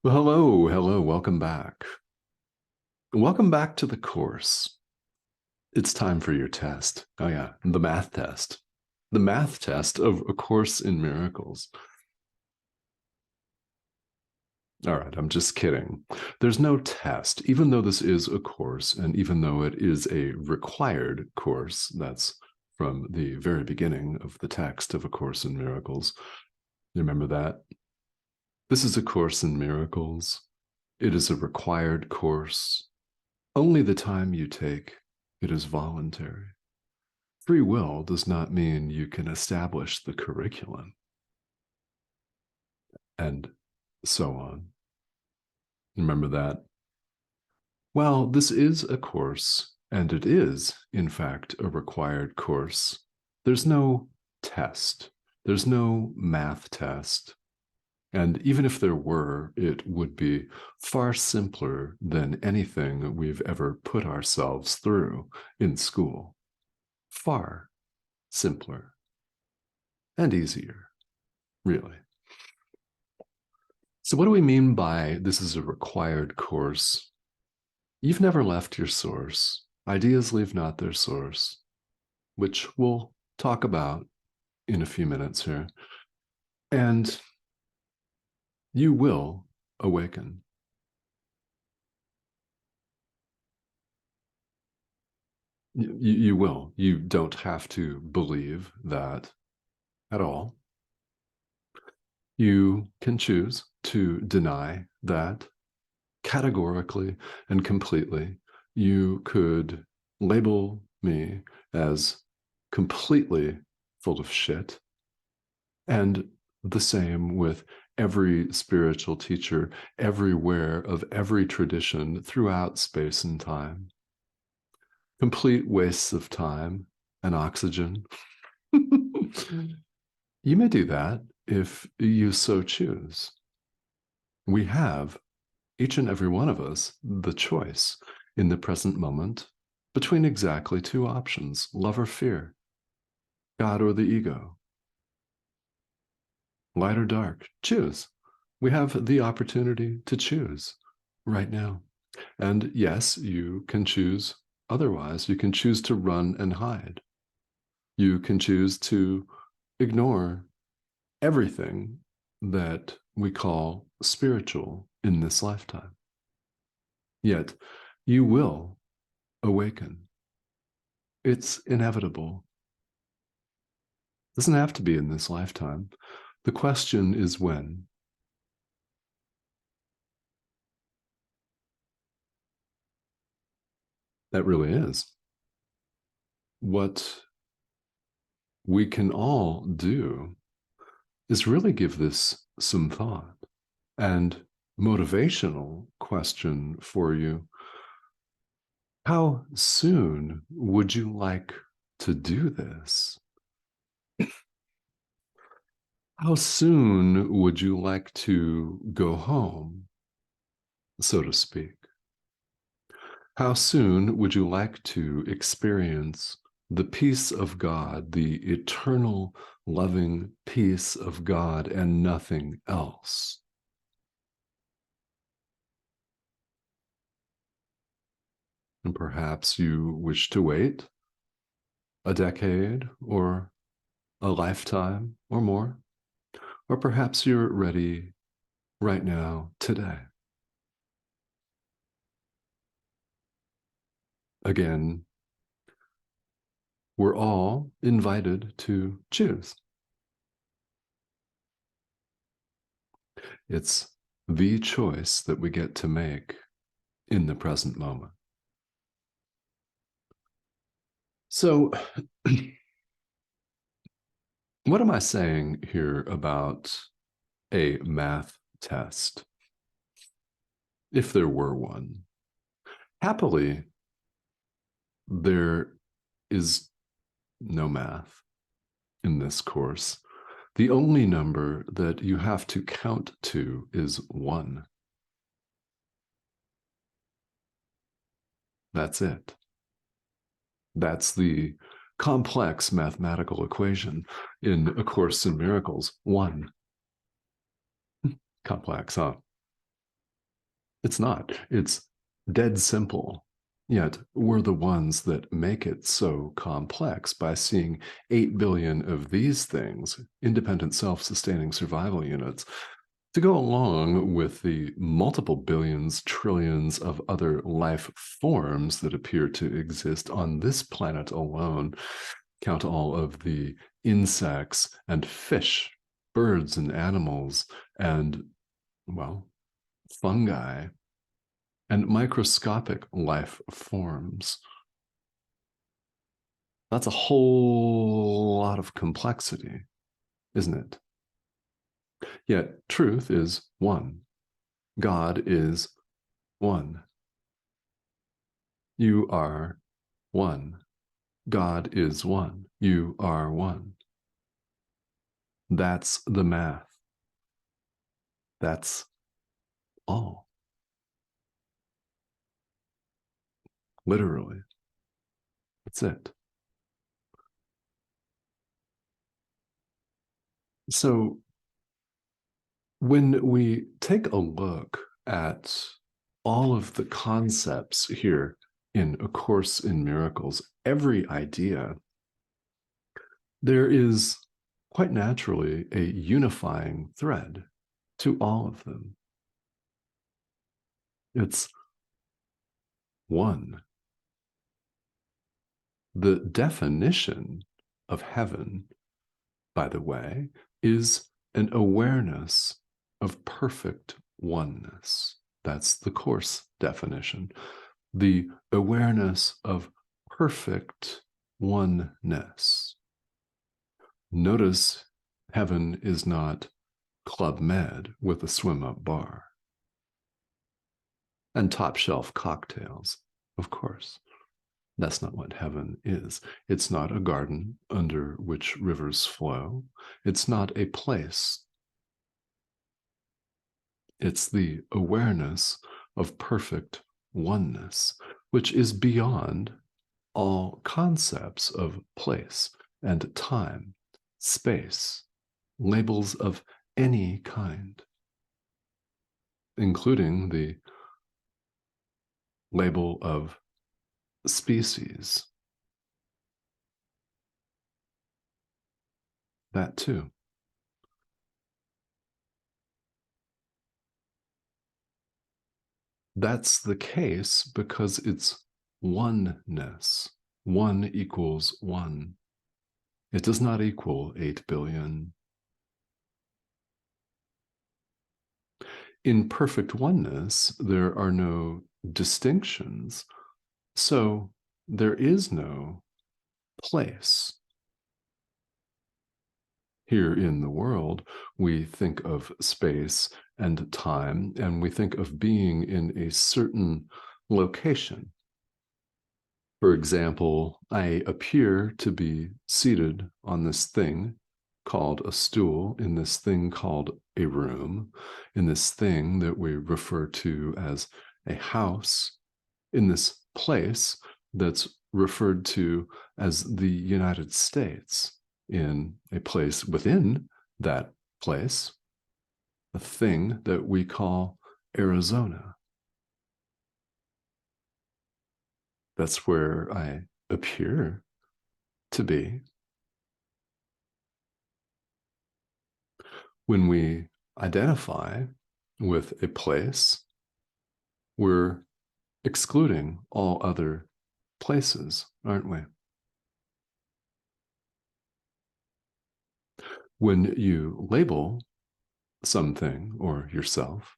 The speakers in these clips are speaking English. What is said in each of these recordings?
Well, hello, welcome back. Welcome back to the course. It's time for your test. Oh, yeah, the math test. The math test of A Course in Miracles. All right, I'm just kidding. There's no test, even though this is a course, and even though it is a required course, that's from the very beginning of the text of A Course in Miracles. You remember that? This is A Course in Miracles. It is a required course. Only the time you take, it is voluntary. Free will does not mean you can establish the curriculum, and so on. Remember that? Well, this is a course, and it is, in fact, a required course. There's no test, there's no math test. And even if there were, it would be far simpler than anything we've ever put ourselves through in school. Far simpler and easier, really. So, what do we mean by this is a required course? You've never left your source. Ideas leave not their source, which we'll talk about in a few minutes here. And you will awaken. You will. You don't have to believe that at all. You can choose to deny that categorically and completely. You could label me as completely full of shit. And the same with every spiritual teacher everywhere of every tradition throughout space and time. Complete wastes of time and oxygen. You may do that if you so choose. We have, each and every one of us, the choice in the present moment between exactly two options: love or fear, God or the ego, light or dark. Choose. We have the opportunity to choose right now. And yes, you can choose otherwise. You can choose to run and hide. You can choose to ignore everything that we call spiritual in this lifetime. Yet you will awaken. It's inevitable. It doesn't have to be in this lifetime. The question is when. That really is. What we can all do is really give this some thought. And motivational question for you: how soon would you like to do this? How soon would you like to go home, so to speak? How soon would you like to experience the peace of God, the eternal, loving peace of God, and nothing else? And perhaps you wish to wait a decade or a lifetime or more. Or perhaps you're ready right now, today. Again, we're all invited to choose. It's the choice that we get to make in the present moment. So, what am I saying here about a math test, if there were one? Happily, there is no math in this course. The only number that you have to count to is 1. That's it. That's the complex mathematical equation in A Course in Miracles. 1. Complex, huh? It's not. It's dead simple. Yet we're the ones that make it so complex by seeing 8 billion of these things, independent self-sustaining survival units, to go along with the multiple billions, trillions of other life forms that appear to exist on this planet alone. Count all of the insects and fish, birds and animals, and, well, fungi, and microscopic life forms. That's a whole lot of complexity, isn't it? Yet truth is one. God is one. You are one. God is one. You are one. That's the math. That's all. Literally. That's it. So when we take a look at all of the concepts here in A Course in Miracles, every idea, there is quite naturally a unifying thread to all of them. It's one. The definition of heaven, by the way, is an awareness of perfect oneness. That's the Course definition. The awareness of perfect oneness. Notice heaven is not Club Med with a swim-up bar and top-shelf cocktails, of course. That's not what heaven is. It's not a garden under which rivers flow. It's not a place. It's the awareness of perfect oneness, which is beyond all concepts of place and time, space, labels of any kind, including the label of species. That too. That's the case because it's oneness. One equals one. It does not equal 8 billion. In perfect oneness, there are no distinctions, so there is no place. Here in the world, we think of space and time, and we think of being in a certain location. For example, I appear to be seated on this thing called a stool, in this thing called a room, in this thing that we refer to as a house, in this place that's referred to as the United States, in a place within that place, a thing that we call Arizona. That's where I appear to be. When we identify with a place, we're excluding all other places, aren't we? When you label something or yourself,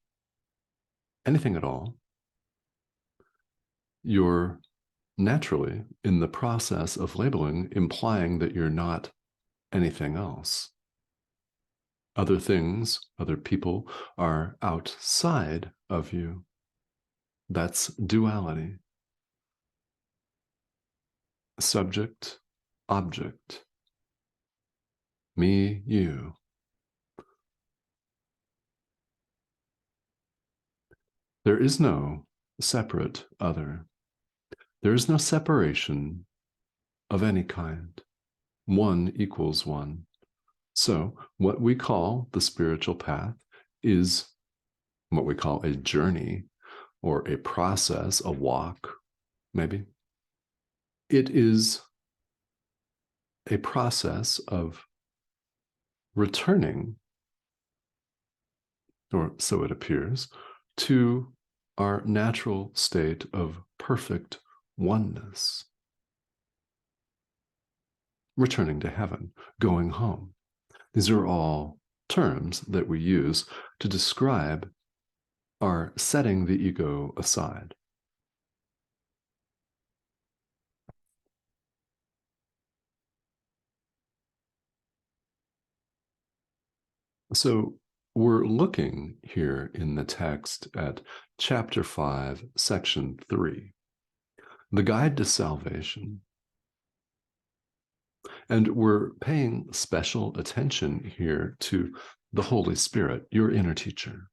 anything at all, you're naturally in the process of labeling, implying that you're not anything else. Other things, other people are outside of you. That's duality. Subject, object. Me, you. There is no separate other. There is no separation of any kind. One equals one. So what we call the spiritual path is what we call a journey, or a process, a walk, maybe. It is a process of returning, or so it appears, to our natural state of perfect oneness. Returning to heaven, going home. These are all terms that we use to describe our setting the ego aside. So we're looking here in the text at chapter 5, section 3, the guide to salvation. And we're paying special attention here to the Holy Spirit, your inner teacher.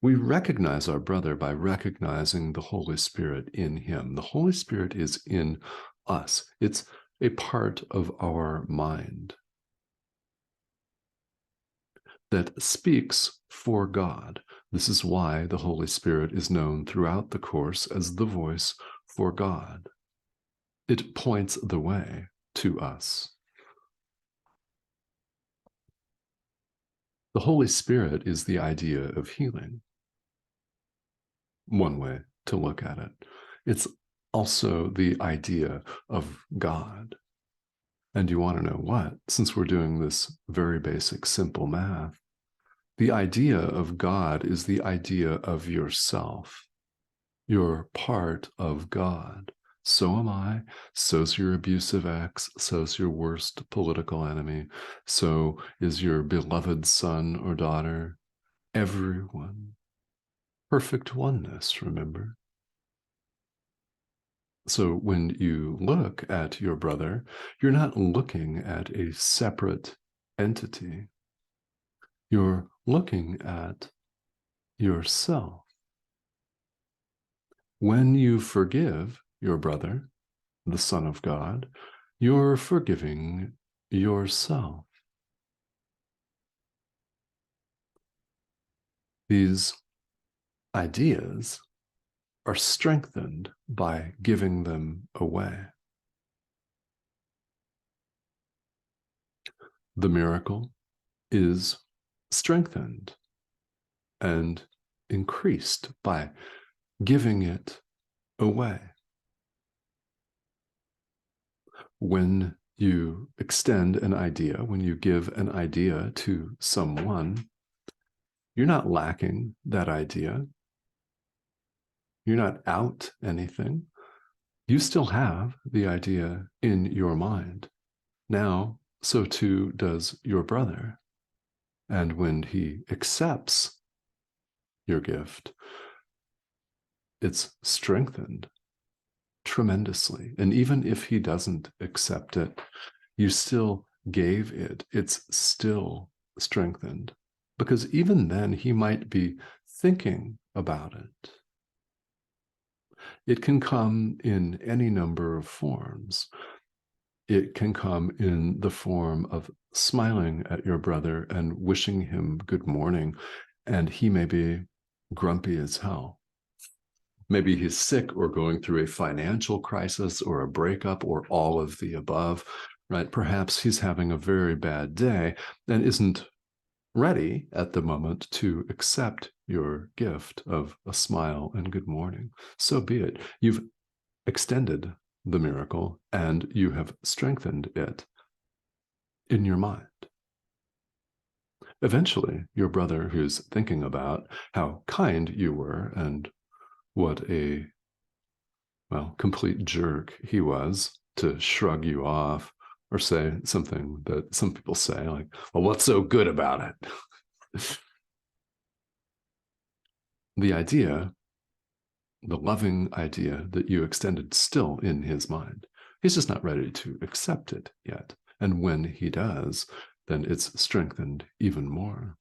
We recognize our brother by recognizing the Holy Spirit in him. The Holy Spirit is in us. It's a part of our mind that speaks for God. This is why the Holy Spirit is known throughout the course as the voice for God. It points the way to us. The Holy Spirit is the idea of healing. One way to look at it. It's also the idea of God. And you want to know what? Since we're doing this very basic, simple math, the idea of God is the idea of yourself. You're part of God. So am I. So's your abusive ex. So's your worst political enemy. So is your beloved son or daughter. Everyone. Perfect oneness, remember? So when you look at your brother, you're not looking at a separate entity. You're looking at yourself. When you forgive your brother, the Son of God, you're forgiving yourself. These ideas are strengthened by giving them away. The miracle is strengthened and increased by giving it away. When you extend an idea, when you give an idea to someone, you're not lacking that idea. You're not out anything. You still have the idea in your mind. Now, so too does your brother. And when he accepts your gift, it's strengthened tremendously. And even if he doesn't accept it, you still gave it. It's still strengthened. Because even then, he might be thinking about it. It can come in any number of forms. It can come in the form of smiling at your brother and wishing him good morning, and he may be grumpy as hell. Maybe he's sick or going through a financial crisis or a breakup or all of the above, right? Perhaps he's having a very bad day and isn't ready at the moment to accept your gift of a smile and good morning. So be it. You've extended the miracle and you have strengthened it in your mind. Eventually, your brother, who's thinking about how kind you were and what a, well, complete jerk he was to shrug you off or say something that some people say, like, well, what's so good about it? The idea, the loving idea that you extended still in his mind. He's just not ready to accept it yet. And when he does, then it's strengthened even more.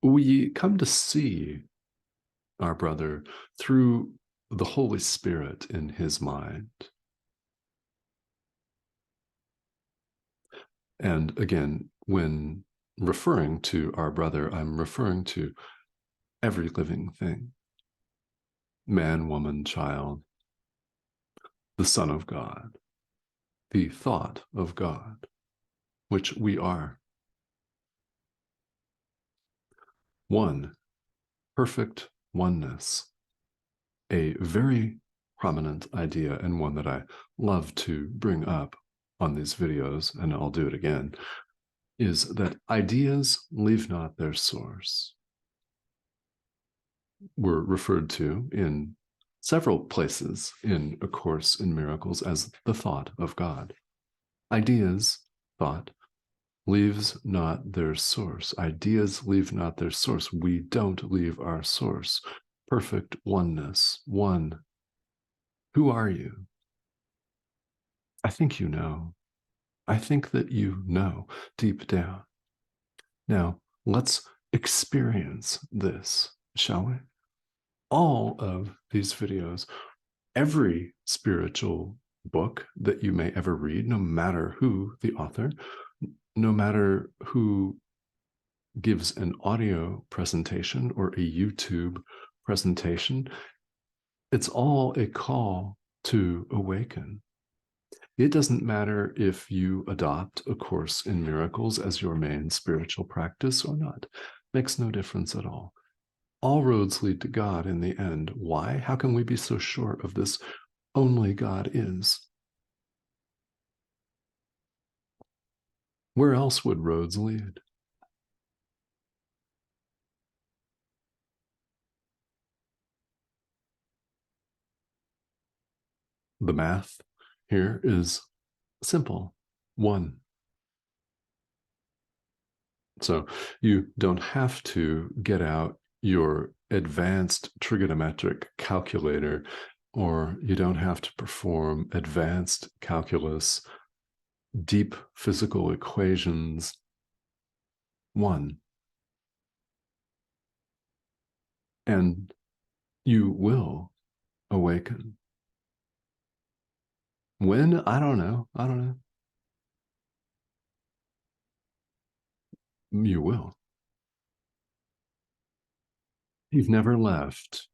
We come to see our brother through the Holy Spirit in his mind. And again, when referring to our brother, I'm referring to every living thing, man, woman, child, the Son of God, the thought of God, which we are. One, perfect oneness, a very prominent idea and one that I love to bring up on these videos, and I'll do it again, is that ideas leave not their source. We're referred to in several places in A Course in Miracles as the thought of God. Ideas, thought, leaves not their source. Ideas leave not their source. We don't leave our source. Perfect oneness, one. Who are you? I think you know. I think that you know deep down. Now, let's experience this, shall we? All of these videos, every spiritual book that you may ever read, no matter who the author, no matter who gives an audio presentation or a YouTube presentation, it's all a call to awaken. It doesn't matter if you adopt A Course in Miracles as your main spiritual practice or not. Makes no difference at all. All roads lead to God in the end. Why? How can we be so sure of this? Only God is. Where else would roads lead? The math here is simple. One. So you don't have to get out your advanced trigonometric calculator, or you don't have to perform advanced calculus, deep physical equations. One. And you will awaken. When? I don't know. I don't know. You will. You've never left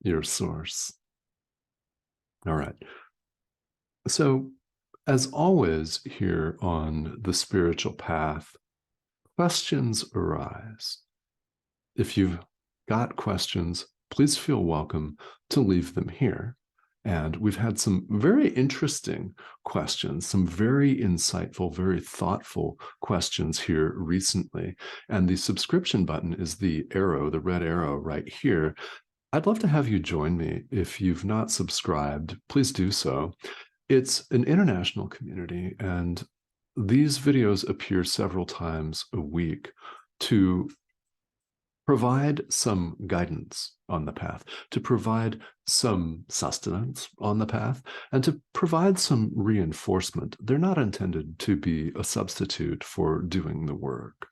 your source. All right. So, as always, here on the spiritual path, questions arise. If you've got questions, please feel welcome to leave them here. And we've had some very interesting questions, some very insightful, very thoughtful questions here recently. And the subscription button is the arrow, the red arrow right here. I'd love to have you join me. If you've not subscribed, please do so. It's an international community, and these videos appear several times a week to provide some guidance on the path, to provide some sustenance on the path, and to provide some reinforcement. They're not intended to be a substitute for doing the work.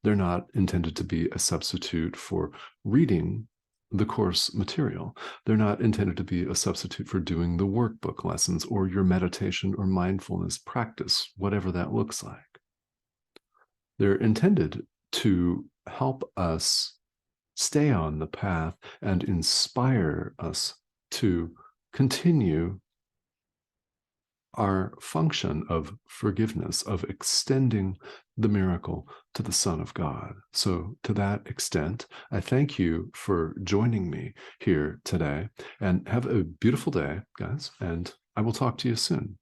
They're not intended to be a substitute for reading the course material. They're not intended to be a substitute for doing the workbook lessons or your meditation or mindfulness practice, whatever that looks like. They're intended to help us stay on the path and inspire us to continue our function of forgiveness, of extending the miracle to the Son of God. So to that extent, I thank you for joining me here today, and have a beautiful day, guys, and I will talk to you soon.